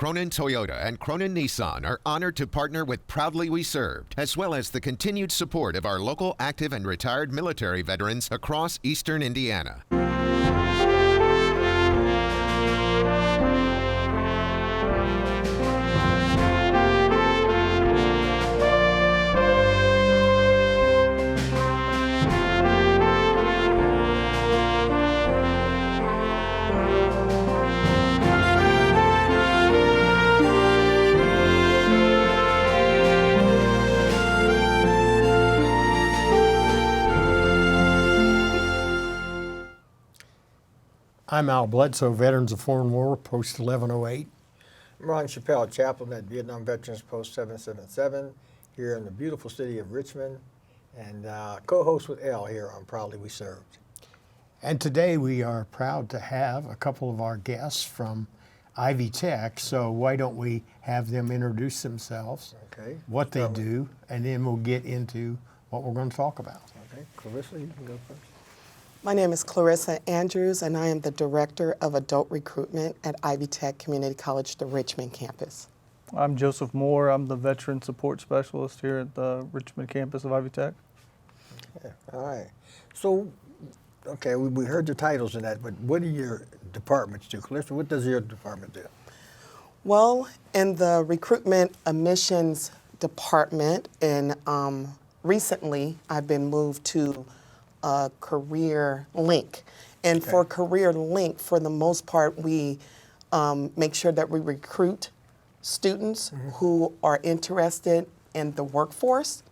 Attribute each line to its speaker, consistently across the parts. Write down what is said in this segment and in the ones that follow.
Speaker 1: Cronin Toyota and Cronin Nissan are honored to partner with Proudly We Served, as well as the continued support of our local active and retired military veterans across eastern Indiana.
Speaker 2: I'm Al Bledsoe, Veterans of Foreign War, Post 1108.
Speaker 3: I'm Ron Chappell, chaplain at Vietnam Veterans Post 777 here in the beautiful city of Richmond, and co-host with Al here on Proudly We Served.
Speaker 2: And today we are proud to have a couple of our guests from Ivy Tech, so why don't we have them introduce themselves,
Speaker 3: Okay.
Speaker 2: what they do, and then we'll get into what we're going to talk about.
Speaker 3: Okay, Clarissa, you can go first.
Speaker 4: My name is Clarissa Andrews, and I am the Director of Adult Recruitment at Ivy Tech Community College, the Richmond campus.
Speaker 5: I'm Joseph Moore. I'm the Veteran Support Specialist here at the Richmond campus of Ivy Tech.
Speaker 3: Yeah, all right. So, okay, we heard the titles in that, but what do your departments do? Clarissa, what does your department do?
Speaker 4: Well, in the Recruitment Admissions Department, and recently I've been moved to Career Link. And
Speaker 3: Okay.
Speaker 4: for Career Link, for the most part, we make sure that we recruit students who are interested in the workforce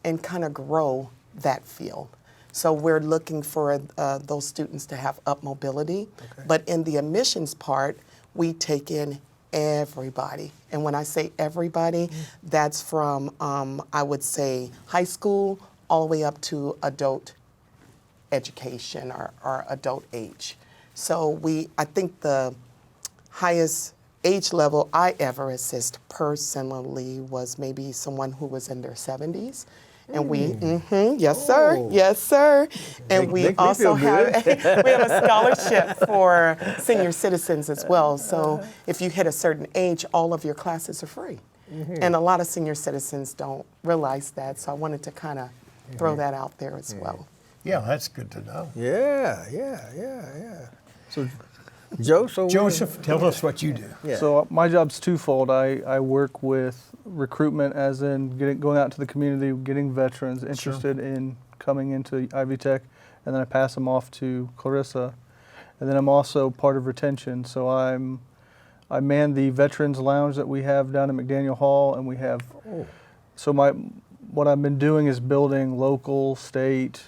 Speaker 4: and kind of grow that field. So we're looking for those students to have up mobility.
Speaker 3: Okay.
Speaker 4: But in the admissions part, we take in everybody. And when I say everybody, that's from, I would say, high school all the way up to adult education or adult age. So I think the highest age level I ever assist personally was maybe someone who was in their 70s. And we, yes sir,
Speaker 3: Oh.
Speaker 4: yes sir. And we
Speaker 3: Make me
Speaker 4: also
Speaker 3: feel good.
Speaker 4: have, we have a scholarship for senior citizens as well. So if you hit a certain age, all of your classes are free. And a lot of senior citizens don't realize that. So I wanted to kind of throw that out there as well.
Speaker 2: Yeah, that's good to know.
Speaker 3: Yeah. So, Joe,
Speaker 2: Joseph, tell us what you do.
Speaker 3: Yeah.
Speaker 5: So my job's twofold. I work with recruitment, as in going out to the community, getting veterans interested in coming into Ivy Tech, and then I pass them off to Clarissa. And then I'm also part of retention. So I man the Veterans Lounge that we have down at McDaniel Hall, and we have. So what I've been doing is building local, state,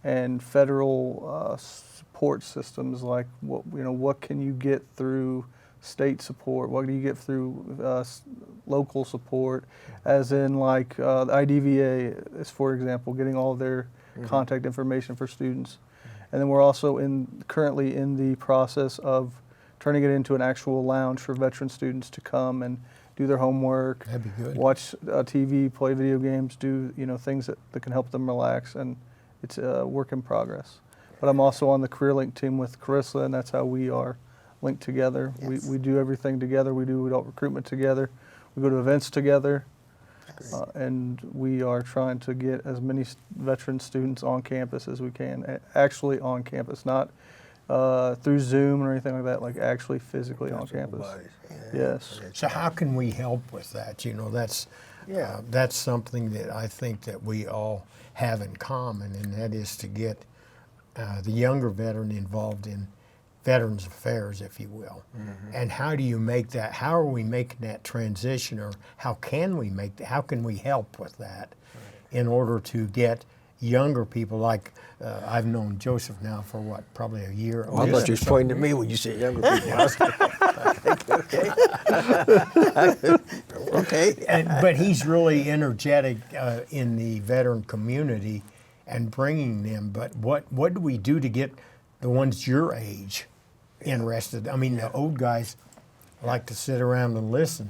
Speaker 5: and federal support systems. Like what can you get through state support? What do you get through local support? As in, like the IDVA is, for example, getting all their contact information for students. And then we're also currently in the process of turning it into an actual lounge for veteran students to come and do their homework,
Speaker 2: That'd be good.
Speaker 5: watch TV, play video games, do things that can help them relax, and it's a work in progress. But I'm also on the Career Link team with Clarissa, and that's how we are linked together.
Speaker 4: Yes.
Speaker 5: We do everything together. We do adult recruitment together. We go to events together, and we are trying to get as many veteran students on campus as we can. Actually on campus, not through Zoom or anything like that. Like actually physically on campus.
Speaker 3: Buddies.
Speaker 5: Yes.
Speaker 2: So how can we help with that? That's something that I think that we all have in common, and that is to get the younger veteran involved in Veterans Affairs, if you will. And how do you make that? How are we making that transition, or how can we make that? How can we help with that in order to get younger people like I've known Joseph now for what, probably a year.
Speaker 3: I thought you was pointing at me when you said younger people. Okay.
Speaker 2: But he's really energetic in the veteran community and bringing them. But what do we do to get the ones your age interested? I mean, the old guys like to sit around and listen.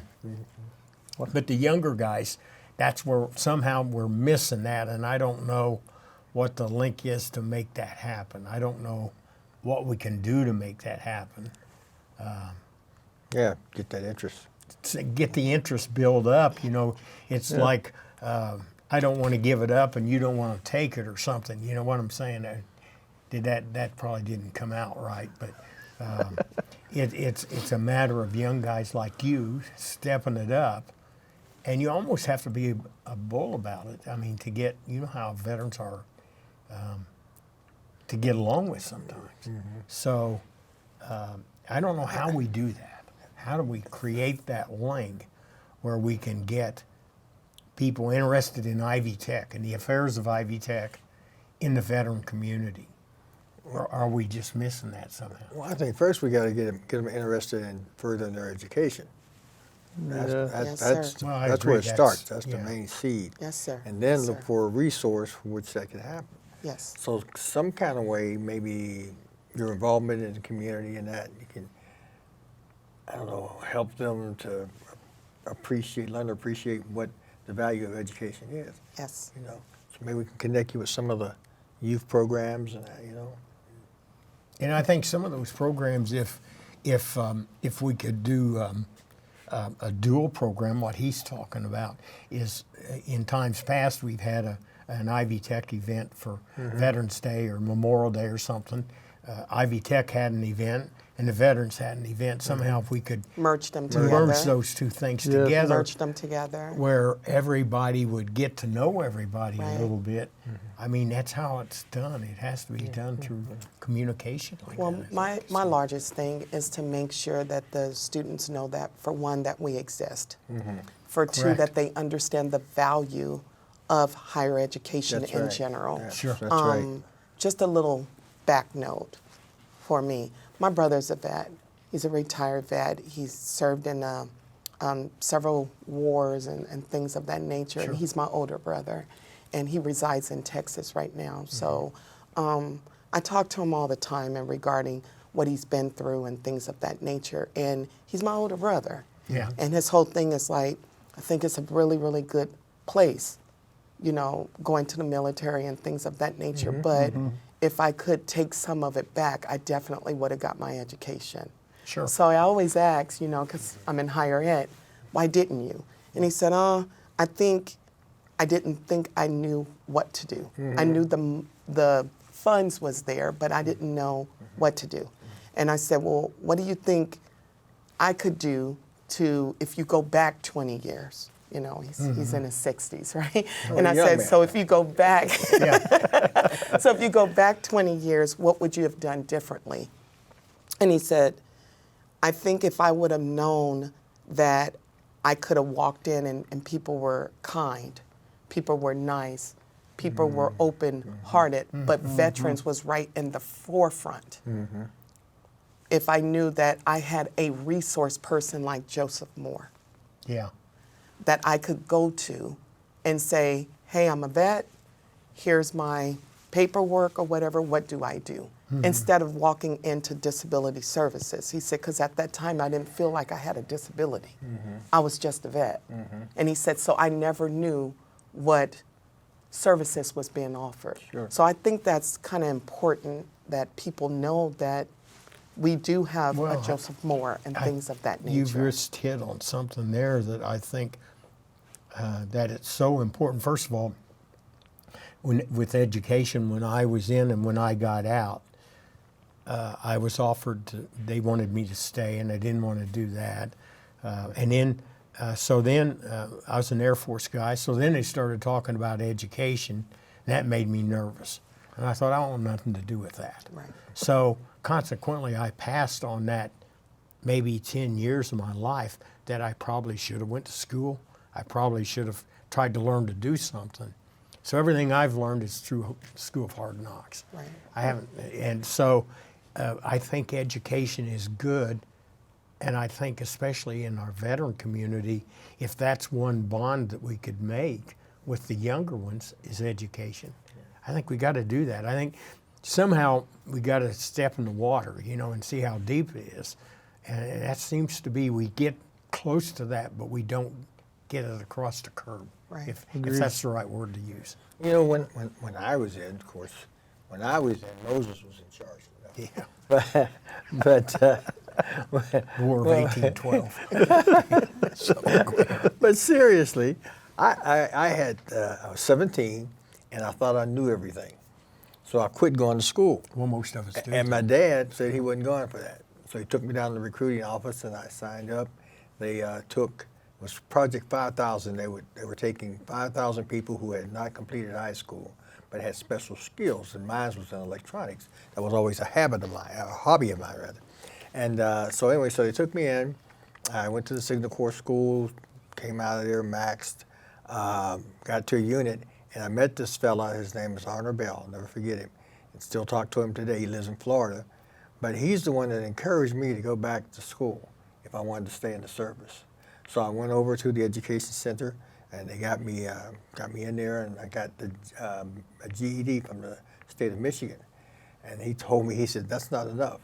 Speaker 2: But the younger guys, that's where somehow we're missing that, and I don't know what the link is to make that happen. I don't know what we can do to make that happen.
Speaker 3: Yeah, get that interest.
Speaker 2: get the interest build up. You know, it's like I don't want to give it up and you don't want to take it or something. You know what I'm saying? That probably didn't come out right, but it's a matter of young guys like you stepping it up, and you almost have to be a bull about it. I mean, to get, you know how veterans are, to get along with sometimes. So I don't know how we do that. How do we create that link where we can get people interested in Ivy Tech and the affairs of Ivy Tech in the veteran community? Or are we just missing that somehow?
Speaker 3: Well, I think first we got to get them interested in furthering their education. That's
Speaker 4: Yes,
Speaker 3: that's,
Speaker 4: sir.
Speaker 2: Well, I
Speaker 3: that's where it
Speaker 2: agree.
Speaker 3: starts. That's the
Speaker 2: Yeah.
Speaker 3: main seed.
Speaker 4: Yes, sir.
Speaker 3: And then
Speaker 4: Yes,
Speaker 3: look
Speaker 4: sir.
Speaker 3: for a resource for which that can happen.
Speaker 4: Yes.
Speaker 3: So some kind of way, maybe your involvement in the community and that you can, I don't know, help them to learn to appreciate what the value of education is.
Speaker 4: Yes.
Speaker 3: You know, so maybe we can connect you with some of the youth programs and that, you know.
Speaker 2: And I think some of those programs, if we could do a dual program, what he's talking about is, in times past we've had an Ivy Tech event for Veterans Day or Memorial Day or something. Ivy Tech had an event and the veterans had an event. Somehow if we could
Speaker 4: Merge them together.
Speaker 2: merge those two things together,
Speaker 4: Merge them together.
Speaker 2: where everybody would get to know everybody
Speaker 4: Right.
Speaker 2: a little bit. I mean, that's how it's done. It has to be done through communication like
Speaker 4: Well,
Speaker 2: that.
Speaker 4: my largest thing is to make sure that the students know that, for one, that we exist. For two,
Speaker 2: Correct.
Speaker 4: that they understand the value of higher education
Speaker 3: That's
Speaker 4: in
Speaker 3: right.
Speaker 4: general.
Speaker 3: Yeah,
Speaker 2: Sure.
Speaker 3: That's right.
Speaker 4: Just a little back note for me. My brother's a vet. He's a retired vet. He's served in several wars and things of that nature.
Speaker 2: Sure.
Speaker 4: And he's my older brother. And he resides in Texas right now. So I talk to him all the time and regarding what he's been through and things of that nature. And he's my older brother.
Speaker 2: Yeah.
Speaker 4: And his whole thing is like, I think it's a really, really good place, you know, going to the military and things of that nature. But if I could take some of it back, I definitely would have got my education.
Speaker 2: Sure.
Speaker 4: So I always ask, you know, because I'm in higher ed, why didn't you? And he said, I didn't think I knew what to do. I knew the funds was there, but I didn't know what to do. And I said, well, what do you think I could do to, if you go back 20 years? You know, he's in his 60s, right? And I
Speaker 3: young
Speaker 4: said,
Speaker 3: man.
Speaker 4: so if you go back,
Speaker 2: Yeah.
Speaker 4: so if you go back 20 years, what would you have done differently? And he said, I think if I would have known that I could have walked in and people were kind, people were nice, people were open-hearted, but veterans was right in the forefront. If I knew that I had a resource person like Joseph Moore
Speaker 2: Yeah.
Speaker 4: that I could go to and say, hey, I'm a vet, here's my paperwork or whatever, what do I do? Instead of walking into disability services. He said, because at that time I didn't feel like I had a disability. I was just a vet. And he said, so I never knew what services was being offered.
Speaker 3: Sure.
Speaker 4: So I think that's kind of important that people know that we do have
Speaker 2: Well,
Speaker 4: a Joseph Moore and things of that nature.
Speaker 2: You've just hit on something there that I think that it's so important. First of all, with education, when I was in and when I got out, I was offered to, they wanted me to stay and I didn't want to do that. And then I was an Air Force guy, so then they started talking about education. And that made me nervous. And I thought, I don't want nothing to do with that.
Speaker 4: Right.
Speaker 2: So consequently, I passed on that maybe 10 years of my life that I probably should have went to school. I probably should have tried to learn to do something. So everything I've learned is through School of Hard Knocks.
Speaker 4: Right.
Speaker 2: I haven't, and so I think education is good. And I think especially in our veteran community, if that's one bond that we could make with the younger ones is education. I think we got to do that. I think somehow we got to step in the water, you know, and see how deep it is. And that seems to be, we get close to that, but we don't get it across the curb,
Speaker 4: Right.
Speaker 2: if that's the right word to use.
Speaker 3: You know, when I was in, of course, when I was in, Moses was in charge. You know?
Speaker 2: Yeah.
Speaker 3: But
Speaker 2: War of 1812.
Speaker 3: But seriously, I was 17 and I thought I knew everything. So I quit going to school.
Speaker 2: Well, most of us do.
Speaker 3: And my dad said he wasn't going for that. So he took me down to the recruiting office and I signed up. They it was Project 5000. They were taking 5,000 people who had not completed high school but had special skills, and mine was in electronics. That was always a hobby of mine rather. And so anyway, so they took me in. I went to the Signal Corps school, came out of there, maxed, got to a unit, and I met this fella. His name is Arnold Bell. I'll never forget him. And still talk to him today. He lives in Florida. But he's the one that encouraged me to go back to school if I wanted to stay in the service. So I went over to the education center, and they got me in there, and I got a GED from the state of Michigan. And he told me, he said, that's not enough.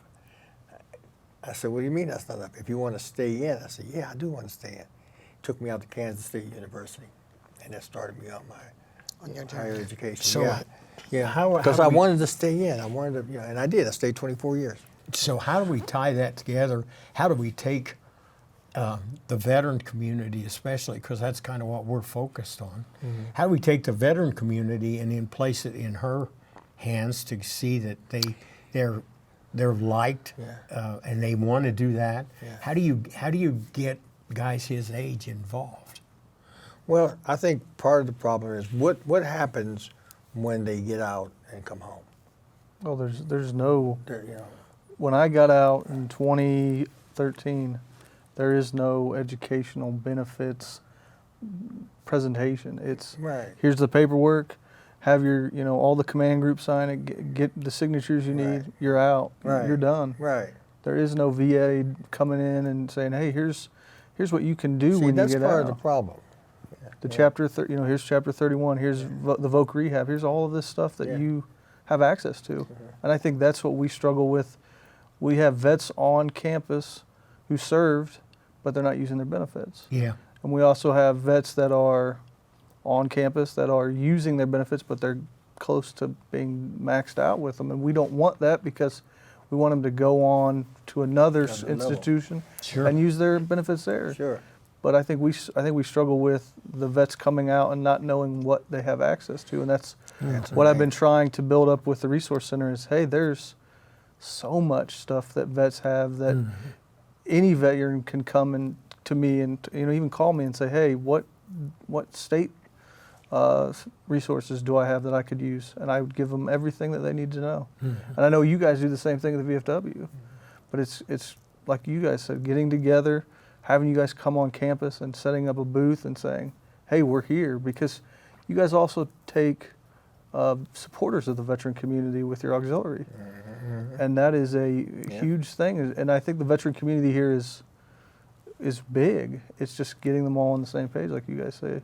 Speaker 3: I said, what do you mean that's not enough? If you want to stay in, I said, yeah, I do want to stay in. Took me out to Kansas State University, and that started me on
Speaker 4: your
Speaker 3: higher
Speaker 4: journey.
Speaker 3: education.
Speaker 2: So,
Speaker 3: yeah, because I wanted to stay in. I wanted to, and I did. I stayed 24 years.
Speaker 2: So how do we tie that together? How do we take the veteran community, especially, because that's kind of what we're focused on.
Speaker 3: Mm-hmm.
Speaker 2: How do we take the veteran community and then place it in her hands to see that they're liked, and they want to do that?
Speaker 3: Yeah.
Speaker 2: How do you get guys his age involved?
Speaker 3: Well, I think part of the problem is what happens when they get out and come home.
Speaker 5: Well, there's no.
Speaker 3: You know,
Speaker 5: When I got out in 2013, there is no educational benefits presentation. It's
Speaker 3: right.
Speaker 5: Here's the paperwork, have your all the command group sign it, get the signatures you need.
Speaker 3: Right.
Speaker 5: You're out.
Speaker 3: Right.
Speaker 5: You're done.
Speaker 3: Right.
Speaker 5: There is no VA coming in and saying, hey, here's what you can do
Speaker 3: See,
Speaker 5: when you
Speaker 3: that's
Speaker 5: get
Speaker 3: part
Speaker 5: out.
Speaker 3: of the problem.
Speaker 5: The chapter, here's chapter 31. Here's the voc rehab. Here's all of this stuff that you have access to, and I think that's what we struggle with. We have vets on campus who served, but they're not using their benefits.
Speaker 2: Yeah.
Speaker 5: And we also have vets that are on campus that are using their benefits, but they're close to being maxed out with them, and we don't want that because we want them to go on to another institution and use their benefits there.
Speaker 3: Sure.
Speaker 5: But I think we struggle with the vets coming out and not knowing what they have access to, and that's what I've been trying to build up with the resource center. Is hey, there's so much stuff that vets have that any veteran can come and to me and even call me and say, hey, what state resources do I have that I could use? And I would give them everything that they need to know. And I know you guys do the same thing at the VFW, but it's like you guys said, getting together, having you guys come on campus and setting up a booth and saying, hey, we're here, because you guys also take supporters of the veteran community with your auxiliary. And that is a huge thing. And I think the veteran community here is big. It's just getting them all on the same page, like you guys say.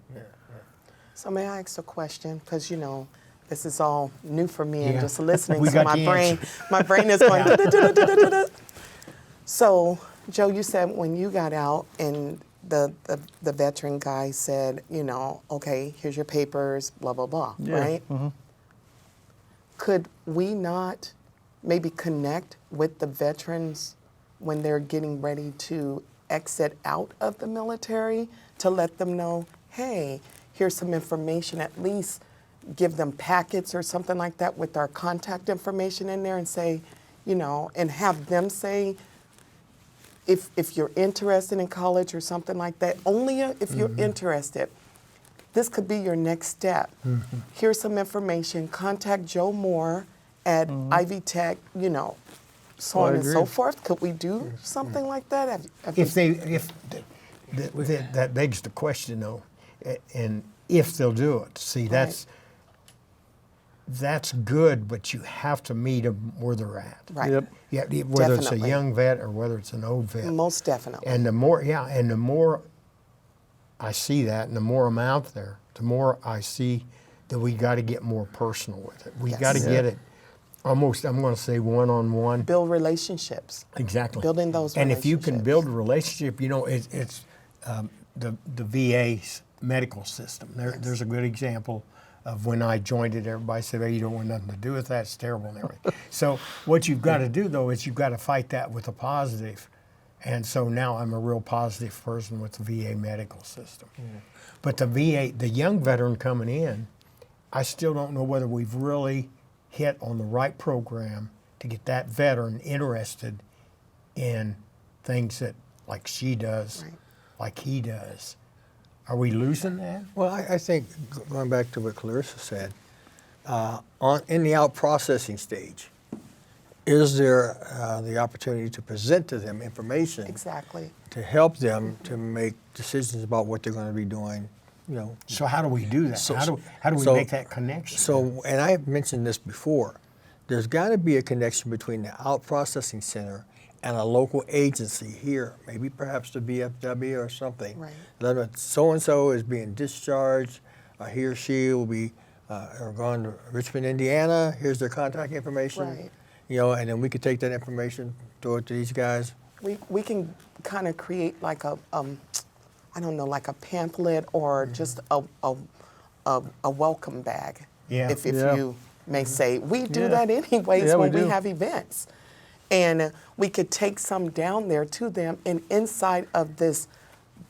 Speaker 4: So may I ask a question? Because this is all new for me and
Speaker 2: Yeah.
Speaker 4: just listening.
Speaker 2: We
Speaker 4: So
Speaker 2: got the
Speaker 4: my brain is going. da-da-da-da-da-da-da. So Joe, you said when you got out and the veteran guy said, okay, here's your papers, blah blah blah, right? Mm-hmm. Could we not maybe connect with the veterans when they're getting ready to exit out of the military to let them know, hey, here's some information, at least give them packets or something like that with our contact information in there and say, and have them say, if you're interested in college or something like that, only if you're interested, this could be your next step. Here's some information. Contact Joe Moore at Ivy Tech, so on and so forth. Could we do something like that?
Speaker 2: That begs the question though, and if they'll do it. See, that's good, but you have to meet them where they're at.
Speaker 4: Right.
Speaker 5: Yep.
Speaker 2: Yeah, whether it's a
Speaker 4: Definitely.
Speaker 2: young vet or whether it's an old vet.
Speaker 4: Most definitely.
Speaker 2: And the more I see that, and the more I'm out there, the more I see that we got to get more personal with it. We got to get it almost, I'm going to say, one-on-one.
Speaker 4: Build relationships.
Speaker 2: Exactly.
Speaker 4: Building those
Speaker 2: And if you can
Speaker 4: relationships.
Speaker 2: build a relationship, it's the VA's medical system. There's a good example of when I joined it. Everybody said, "Hey, you don't want nothing to do with that. It's terrible and everything." So what you've got to do though is you've got to fight that with a positive. And so now I'm a real positive person with the VA medical system. But the young veteran coming in, I still don't know whether we've really hit on the right program to get that veteran interested in things that like she does, like he does. Are we losing that?
Speaker 3: Well, I think, going back to what Clarissa said, in the out processing stage, is there the opportunity to present to them information
Speaker 4: Exactly.
Speaker 3: to help them to make decisions about what they're going to be doing, you know?
Speaker 2: So how do we do that? How do we
Speaker 3: so-
Speaker 2: make that connection?
Speaker 3: So, and I mentioned this before, there's got to be a connection between the out processing center and a local agency here, maybe perhaps the BFW or something.
Speaker 4: Right.
Speaker 3: Let them, so-and-so is being discharged, he or she will be are going to Richmond, Indiana, here's their contact information.
Speaker 4: Right.
Speaker 3: You know, and then we could take that information, throw it to these guys.
Speaker 4: We can kind of create like a, I don't know, like a pamphlet or just a welcome bag,
Speaker 2: Yeah.
Speaker 4: if
Speaker 5: Yeah.
Speaker 4: you may say. We do
Speaker 5: Yeah.
Speaker 4: that anyways
Speaker 5: Yeah,
Speaker 4: when
Speaker 5: we
Speaker 4: we
Speaker 5: do.
Speaker 4: have events. And we could take some down there to them, and inside of this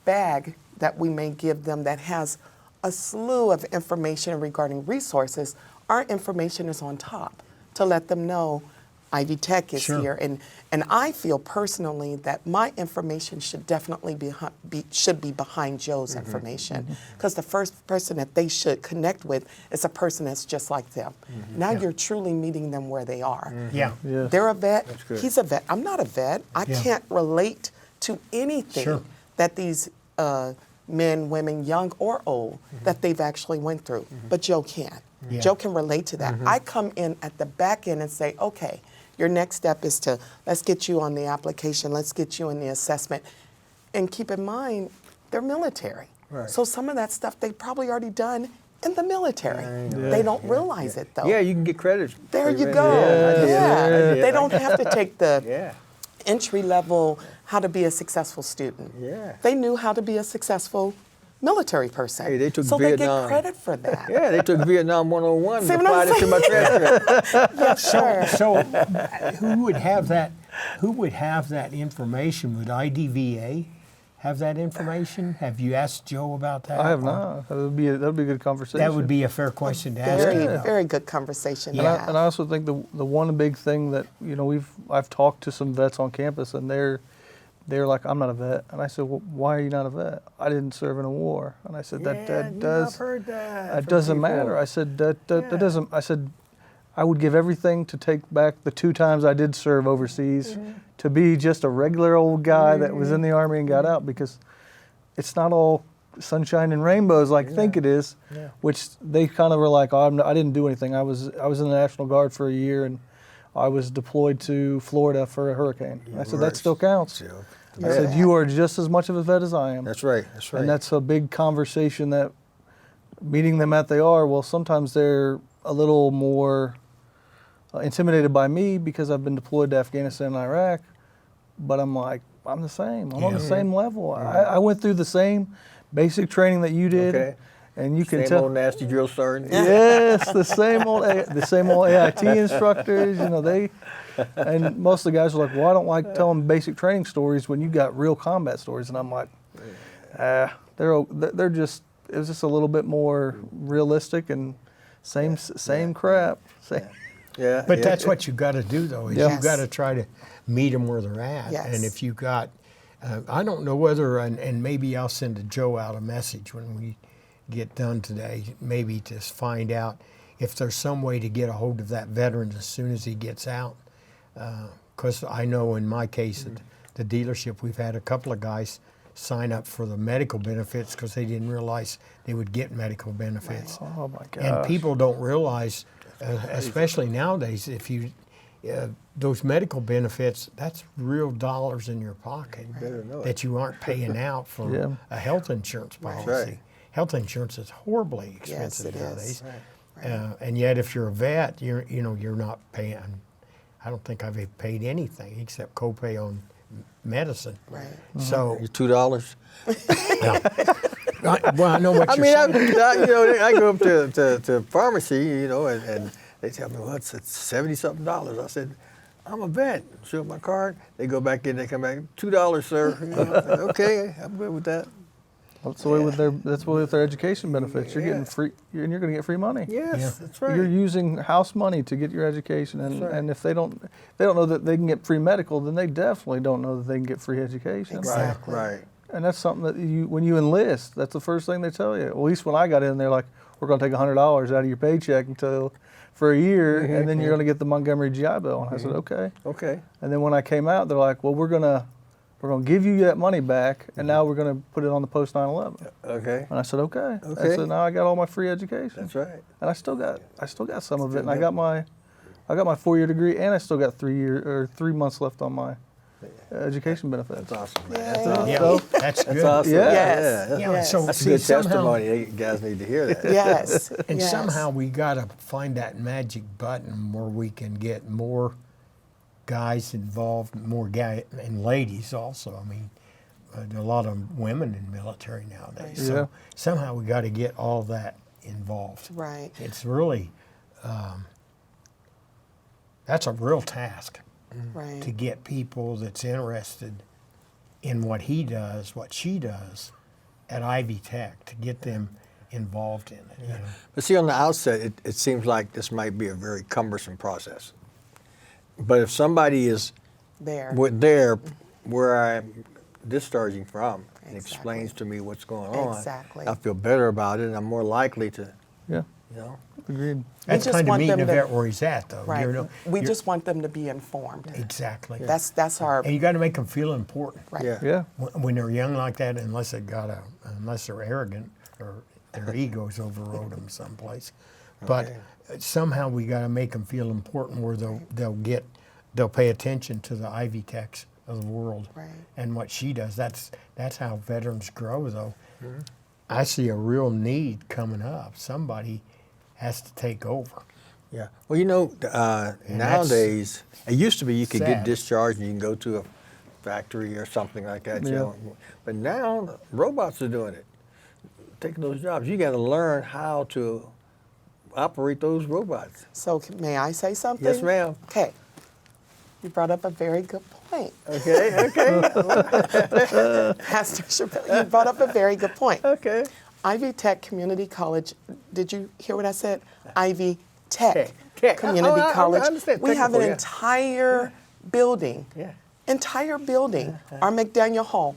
Speaker 4: bag that we may give them that has a slew of information regarding resources, our information is on top to let them know Ivy Tech is
Speaker 2: Sure.
Speaker 4: here. And I feel personally that my information should definitely should be behind Joe's information, because the first person that they should connect with is a person that's just like them. Now you're truly meeting them where they are.
Speaker 2: Yeah.
Speaker 5: Yes.
Speaker 4: They're a vet.
Speaker 3: good.
Speaker 4: He's a vet. I'm not a vet. I
Speaker 2: Yeah.
Speaker 4: can't relate to anything
Speaker 2: Sure.
Speaker 4: that these men, women, young or old, that they've actually went through. But Joe can.
Speaker 2: Yeah.
Speaker 4: Joe can relate to that. I come in at the back end and say, okay, your next step is to, let's get you on the application, let's get you in the assessment. And keep in mind, they're military.
Speaker 3: Right.
Speaker 4: So some of that stuff they've probably already done in the military.
Speaker 3: Yeah.
Speaker 4: They don't realize it though.
Speaker 3: Yeah, you can get credit.
Speaker 4: There
Speaker 3: for
Speaker 4: you
Speaker 3: it.
Speaker 4: go.
Speaker 3: Yeah, I did. I did.
Speaker 4: They don't have to take the
Speaker 3: Yeah.
Speaker 4: entry level, how to be a successful student.
Speaker 3: Yeah.
Speaker 4: They knew how to be a successful military person.
Speaker 3: Hey, they took
Speaker 4: so
Speaker 3: Vietnam.
Speaker 4: they get credit for that.
Speaker 3: Yeah, they took Vietnam 101
Speaker 4: See
Speaker 3: and
Speaker 4: what I'm
Speaker 3: applied it to my transcript.
Speaker 4: Yes, sir.
Speaker 2: So who would have that? Who would have that information? Would IDVA have that information? Have you asked Joe about that?
Speaker 5: I have
Speaker 2: Or-
Speaker 5: not. That would be a good conversation.
Speaker 2: That would be a fair question to ask
Speaker 4: Very,
Speaker 2: him about.
Speaker 4: very good conversation to
Speaker 5: And
Speaker 4: have.
Speaker 5: I also think the one big thing that I've talked to some vets on campus, and they're like, I'm not a vet, and I said, well, why are you not a vet? I didn't serve in a war, and I said that
Speaker 3: I've
Speaker 5: does
Speaker 3: heard that.
Speaker 5: it
Speaker 3: from
Speaker 5: doesn't
Speaker 3: people.
Speaker 5: matter. I said that
Speaker 3: Yeah.
Speaker 5: doesn't. I said I would give everything to take back the 2 times I did serve overseas to be just a regular old guy that was in the Army and got out, because it's not all sunshine and rainbows like I think it is.
Speaker 3: Yeah.
Speaker 5: Which they kind of were like, oh, I didn't do anything. I was in the National Guard for a year, and I was deployed to Florida for a hurricane. I said that still counts.
Speaker 3: Yeah.
Speaker 5: I said you are just as much of a vet as I am.
Speaker 3: That's right. That's right.
Speaker 5: And that's a big conversation that meeting them at they are, well, sometimes they're a little more intimidated by me because I've been deployed to Afghanistan and Iraq, but I'm like, I'm the same. I'm on the same level. I went through the same basic training that you did,
Speaker 3: Okay.
Speaker 5: and you can
Speaker 3: Same
Speaker 5: tell.
Speaker 3: old nasty drill sergeant.
Speaker 5: Yes, the same old AIT instructors. And most of the guys are like, well, I don't like telling basic training stories when you got real combat stories. And I'm like, they're just, it was just a little bit more realistic and same crap. Same.
Speaker 3: Yeah.
Speaker 2: But
Speaker 3: yeah.
Speaker 2: that's what you got to do, though. Is
Speaker 5: Yes.
Speaker 2: you got to try to meet them where they're at.
Speaker 4: Yes.
Speaker 2: And if you got, I don't know whether, and maybe I'll send Joe out a message when we get done today, maybe to find out if there's some way to get a hold of that veteran as soon as he gets out. Because I know in my case at the dealership, we've had a couple of guys sign up for the medical benefits because they didn't realize they would get medical benefits.
Speaker 5: Oh my God.
Speaker 2: And people don't realize, especially nowadays, if you those medical benefits, that's real dollars in your pocket
Speaker 3: better know it.
Speaker 2: that you aren't paying out for
Speaker 5: Yeah.
Speaker 2: a health insurance policy.
Speaker 3: right.
Speaker 2: Health insurance is horribly expensive
Speaker 4: it is.
Speaker 2: nowadays,
Speaker 4: Right.
Speaker 2: and yet if you're a vet, you're not paying. I don't think I've ever paid anything except copay on medicine.
Speaker 4: Right.
Speaker 2: So,
Speaker 3: You $2.
Speaker 2: well, I know what
Speaker 3: I
Speaker 2: you're
Speaker 3: mean,
Speaker 2: saying.
Speaker 3: I go up to pharmacy, and they tell me, well, it's $70-something. I said, I'm a vet. Show my card. They go back in. They come back. $2, sir. You know, okay, I'm good with that.
Speaker 5: That's the way with their education benefits. You're getting free, and you're going to get free money.
Speaker 3: Yes, that's right.
Speaker 5: You're using house money to get your education, and,
Speaker 3: That's right.
Speaker 5: and if they don't know that they can get free medical, then they definitely don't know that they can get free education.
Speaker 4: Exactly.
Speaker 3: Right.
Speaker 5: And that's something that when you enlist, that's the first thing they tell you. Well, at least when I got in, they're like, we're going to take $100 out of your paycheck for a year, and then you're going to get the Montgomery GI Bill. And I said, okay.
Speaker 3: Okay.
Speaker 5: And then when I came out, they're like, well, we're going to give you that money back, and now we're going to put it on the post 9/11.
Speaker 3: Okay.
Speaker 5: And I said, okay.
Speaker 3: Okay.
Speaker 5: I said, now I got all my free education.
Speaker 3: That's right.
Speaker 5: And I still got some of it, and I got my 4-year degree, and I still got 3 months left on my education benefits.
Speaker 3: That's awesome, man.
Speaker 4: Yay.
Speaker 3: That's awesome.
Speaker 2: Yeah,
Speaker 5: So-
Speaker 2: that's good.
Speaker 3: That's awesome.
Speaker 5: Yeah.
Speaker 4: Yes.
Speaker 3: Yeah.
Speaker 4: Yes.
Speaker 2: So
Speaker 3: That's a
Speaker 2: see,
Speaker 3: good
Speaker 2: somehow,
Speaker 3: testimony. You guys need to hear that.
Speaker 4: Yes.
Speaker 2: and
Speaker 4: yes.
Speaker 2: somehow we got to find that magic button where we can get more guys involved, more guys and ladies also. I mean, a lot of women in military nowadays.
Speaker 5: Yeah.
Speaker 2: So somehow we got to get all that involved.
Speaker 4: Right.
Speaker 2: It's really, that's a real task
Speaker 4: Right.
Speaker 2: to get people that's interested in what he does, what she does at Ivy Tech, to get them involved in it. You know?
Speaker 3: But see, on the outset, it seems like this might be a very cumbersome process. But if somebody is
Speaker 4: There.
Speaker 3: there where I'm discharging from and
Speaker 4: Exactly.
Speaker 3: explains to me what's going on,
Speaker 4: Exactly.
Speaker 3: I feel better about it, and I'm more likely to,
Speaker 5: Yeah,
Speaker 3: you know.
Speaker 5: agreed.
Speaker 2: That's
Speaker 4: just
Speaker 2: kind of
Speaker 4: want
Speaker 2: meeting
Speaker 4: them
Speaker 2: the
Speaker 4: to-
Speaker 2: vet where he's at, though.
Speaker 4: Right. We
Speaker 2: you're-
Speaker 4: just want them to be informed.
Speaker 2: exactly.
Speaker 4: That's our
Speaker 2: And you got to make them feel important.
Speaker 4: right.
Speaker 3: Yeah.
Speaker 5: Yeah,
Speaker 2: When they're young like that, unless they're arrogant or their egos overrode them someplace. But somehow we got to make them feel important where they'll pay attention to the Ivy Techs of the world
Speaker 4: Right.
Speaker 2: and what she does. That's how veterans grow, though. I see a real need coming up. Somebody has to take over.
Speaker 3: Yeah. Well, you know, nowadays, it used to be you could get
Speaker 2: sad.
Speaker 3: discharged and you can go to a factory or something like that. You
Speaker 5: Yeah.
Speaker 3: know. But now robots are doing it, taking those jobs. You got to learn how to operate those robots.
Speaker 4: So may I say something?
Speaker 3: Yes, ma'am.
Speaker 4: Okay. You brought up a very good point.
Speaker 3: Okay. Okay.
Speaker 4: Pastor Chappell, you brought up a very good point.
Speaker 3: okay.
Speaker 4: Ivy Tech Community College, did you hear what I said? Ivy Tech
Speaker 3: Tech.
Speaker 4: Community
Speaker 3: I
Speaker 4: College.
Speaker 3: understand.
Speaker 4: We have an
Speaker 3: Technical, yeah.
Speaker 4: entire building.
Speaker 3: Yeah.
Speaker 4: Entire building, our McDaniel Hall,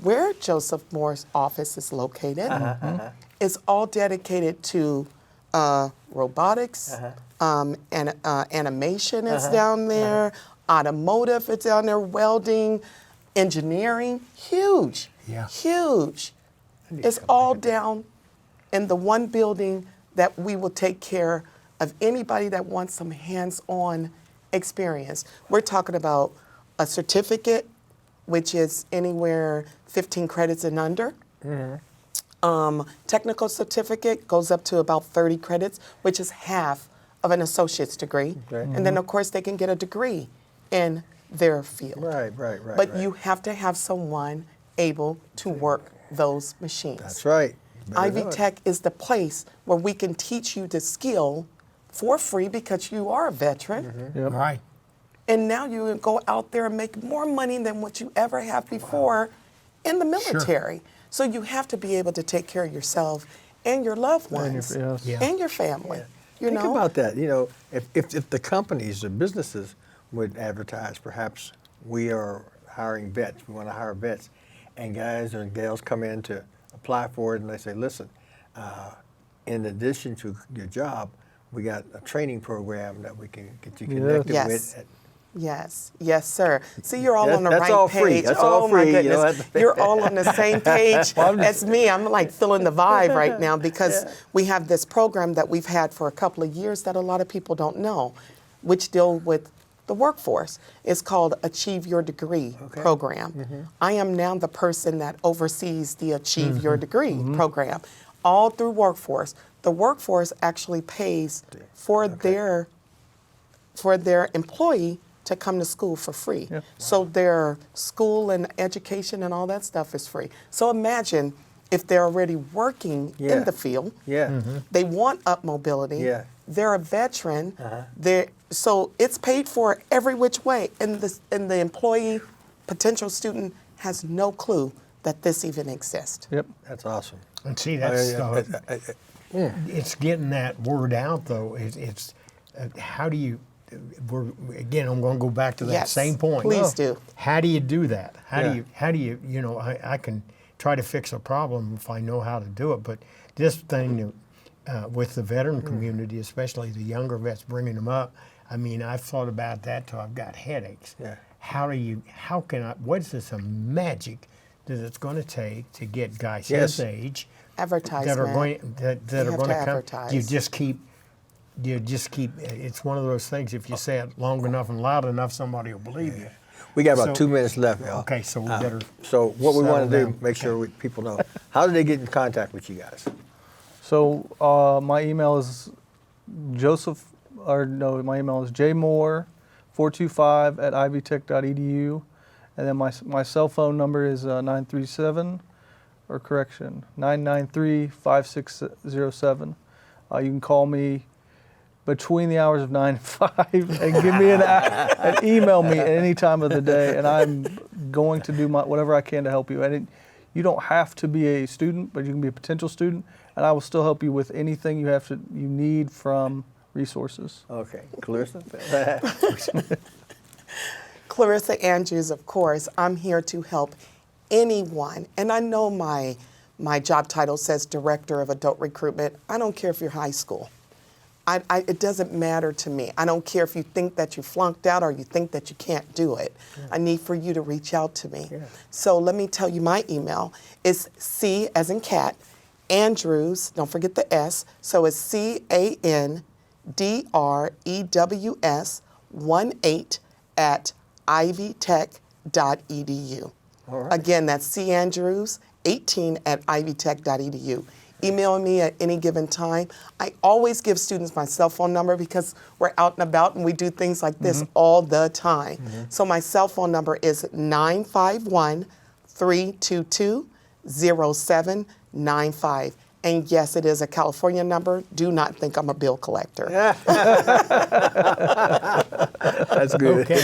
Speaker 4: where Joseph Moore's office is located, is all dedicated to robotics, and animation is down there, automotive is down there, welding, engineering, huge,
Speaker 2: Yeah.
Speaker 4: huge. It's all down in the one building that we will take care of anybody that wants some hands-on experience. We're talking about a certificate, which is anywhere 15 credits and under. Technical certificate goes up to about 30 credits, which is half of an associate's degree.
Speaker 3: Okay.
Speaker 4: And then, of course, they can get a degree in their field.
Speaker 3: Right.
Speaker 4: But
Speaker 3: right.
Speaker 4: you have to have someone able to work those machines.
Speaker 3: That's right. You better
Speaker 4: Ivy
Speaker 3: know it.
Speaker 4: Tech is the place where we can teach you the skill for free because you are a veteran.
Speaker 5: yep.
Speaker 2: Right.
Speaker 4: And now you can go out there and make more money than what you ever have before in the military. So you have to be able to take care of yourself and your loved ones
Speaker 5: yes.
Speaker 2: Yeah.
Speaker 4: and your family. You
Speaker 3: Think
Speaker 4: know?
Speaker 3: about that. You know, if the companies, the businesses would advertise, perhaps we are hiring vets. We want to hire vets, and guys and gals come in to apply for it, and they say, listen, in addition to your job, we got a training program that we can get you connected
Speaker 4: Yes.
Speaker 3: with.
Speaker 4: Yes, sir. See, you're all on the
Speaker 3: That's
Speaker 4: right
Speaker 3: all free.
Speaker 4: page.
Speaker 3: That's
Speaker 4: oh
Speaker 3: all
Speaker 4: my
Speaker 3: free. You
Speaker 4: goodness,
Speaker 3: don't have to-
Speaker 4: you're all on the same page as me. I'm like feeling the vibe right now because we have this program that we've had for a couple of years that a lot of people don't know, which deal with the workforce. It's called Achieve Your Degree program. I am now the person that oversees the Achieve Your Degree program, all through workforce. The workforce actually pays for their employee to come to school for free.
Speaker 5: Yeah.
Speaker 4: So their school and education and all that stuff is free. So imagine if they're already working
Speaker 3: Yeah.
Speaker 4: in the field,
Speaker 3: Yeah.
Speaker 4: they want up mobility,
Speaker 3: Yeah.
Speaker 4: they're a veteran. So it's paid for every which way, and the employee, potential student, has no clue that this even exists.
Speaker 5: Yep.
Speaker 3: That's awesome.
Speaker 2: And see, that's it's getting that word out though. It's how do you? Again, I'm going to go back to that
Speaker 4: Yes,
Speaker 2: same point.
Speaker 4: please do.
Speaker 2: How do you do that? How
Speaker 3: Yeah.
Speaker 2: do you? You know, I can try to fix a problem if I know how to do it, but this thing with the veteran community, especially the younger vets, bringing them up. I mean, I've thought about that till I've got headaches.
Speaker 3: Yeah.
Speaker 2: How can I? What's this a magic that it's going to take to get guys
Speaker 3: Yes.
Speaker 2: his age
Speaker 4: Advertisement.
Speaker 2: that are going that
Speaker 4: You
Speaker 2: are
Speaker 4: have
Speaker 2: going
Speaker 4: to
Speaker 2: to come?
Speaker 4: advertise.
Speaker 2: You just keep. It's one of those things. If you say it long enough and loud enough, somebody will believe you.
Speaker 3: We got about
Speaker 2: So-
Speaker 3: 2 minutes left, y'all.
Speaker 2: Okay, so we better.
Speaker 3: So what we want to
Speaker 2: settle
Speaker 3: do,
Speaker 2: down.
Speaker 3: make sure people know. How do they get in contact with you guys?
Speaker 5: So my email is my email is jmoore425@ivytech.edu, and then my cell phone number is 993-5607. You can call me between the hours of 9 and 5 and give me and email me at any time of the day, and I'm going to do whatever I can to help you. And you don't have to be a student, but you can be a potential student, and I will still help you with anything you need from resources.
Speaker 3: Okay, Clarissa?
Speaker 4: Clarissa Andrews, of course. I'm here to help anyone. And I know my job title says Director of Adult Recruitment. I don't care if you're high school. It doesn't matter to me. I don't care if you think that you flunked out or you think that you can't do it. Yeah. I need for you to reach out to me. Yeah. So let me tell you my email. It's C as in cat, Andrews, don't forget the S. So it's CANDREWS18@ivytech.edu.
Speaker 3: Right.
Speaker 4: Again, that's candrews18@ivytech.edu. Email me at any given time. I always give students my cell phone number because we're out and about and we do things like this all the time. So my cell phone number is 951-322-0795. And yes, it is a California number. Do not think I'm a bill collector.
Speaker 3: That's good.
Speaker 2: Okay.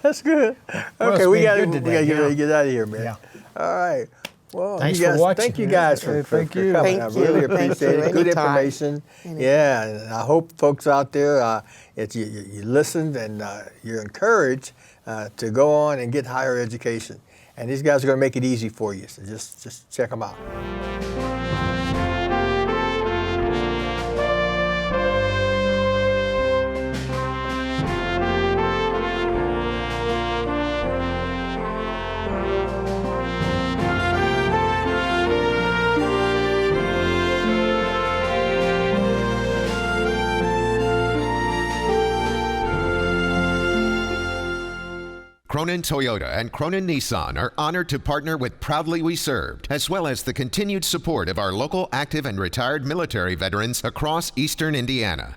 Speaker 3: That's good.
Speaker 2: Well,
Speaker 3: Okay,
Speaker 2: it's
Speaker 3: we
Speaker 2: been
Speaker 3: got
Speaker 2: good
Speaker 3: to
Speaker 2: today,
Speaker 3: get out of here, man.
Speaker 2: Yeah.
Speaker 3: All right. Well,
Speaker 2: Thanks
Speaker 3: you guys,
Speaker 2: for watching.
Speaker 3: Thank you guys for coming.
Speaker 4: Thank you.
Speaker 3: I really appreciate it. Good
Speaker 4: Anytime.
Speaker 3: information. Yeah, and I hope folks out there, you listened and you're encouraged to go on and get higher education. And these guys are going to make it easy for you. So just check them out.
Speaker 1: Cronin Toyota and Cronin Nissan are honored to partner with Proudly We Served, as well as the continued support of our local active and retired military veterans across eastern Indiana.